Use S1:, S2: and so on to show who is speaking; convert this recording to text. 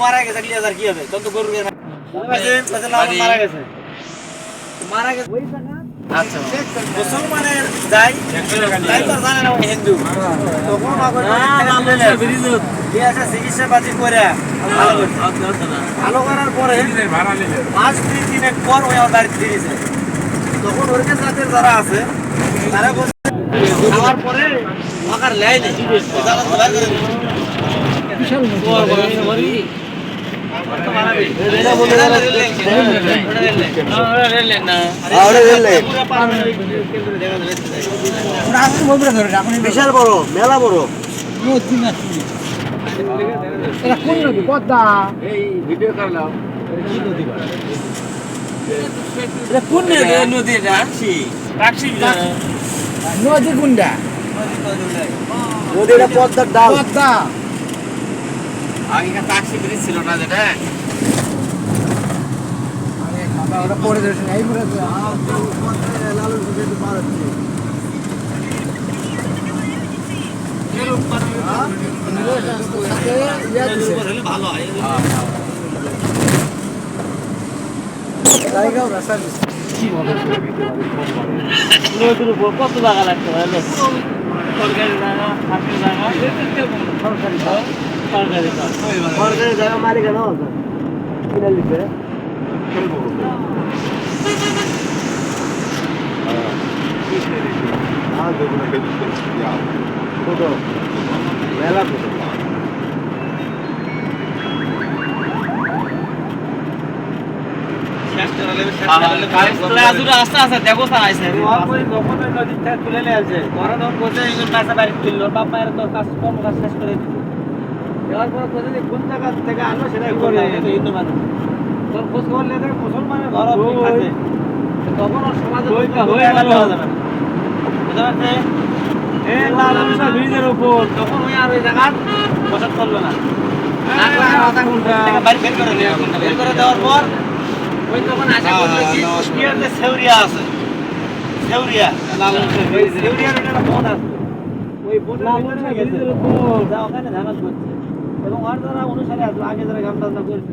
S1: মারা গেছে কি হবে তখন তো গরু মারা গেছে মারা গেছে ওই টাকা আচ্ছা মুসলমানের যাই তাই তো জানে না হিন্দু তখন চিকিৎসাপাতি করে ভালো করার পরে মাস 2-3 পর ওই আমার বাড়িতে ফিরেছে তখন ওর কাছে যারা আছে তারা খাওয়ার পরে মাকার লেয় নেই বিশাল বিশাল বড় মেলা বড় কোন নদী পদ্মা এই ভিডিও করলাম কোন নদী নদী কোনটা নদীটা পদ্মার ডাল পদ্মা আগে ট্যাক্সি ব্রিজ ছিল না যেটা আরে বাবা ওটা পড়ে যাচ্ছে এই পড়ে লালু সুবিধা পার হচ্ছে এর উপর ভালো হয় জায়গাও রাস্তা কি বলে নদীর উপর কত জায়গা লাগতে পারে সরকারি জায়গা হাসির জায়গা সরকারি সরকারি জায়গা মালিক কেন কিনে লিখে মেলা আস্তে আস্তে দেখো তুলে নিয়ে আছে ওরা তখন বলছে পয়সা বাড়ি তুললো বাপ মায়ের তো কাজ কম কাজ শেষ করে দিল দেওয়ার পর বলছে যে কোন জায়গা থেকে আনলো সেটাই করে হিন্দু মানুষ তোর খোঁজ খবর নিয়ে দেখে মুসলমানের ঘর আছে তখন ওর সমাজে হয়ে গেল বুঝতে পারছে ব্রিজের উপর তখন ওই আর ওই জায়গা বসত করলো না বাড়ি বের করে দেওয়ার পর ওই তখন আশা করলো কি সেউরিয়া আছে সেউরিয়া সেউরিয়ার একটা বোন আছে ওই বোনের ভিতরে গেছে ওখানে ঝামেলা করছে এবং আর যারা অনুসারে আসলো আগে যারা গামটা করছে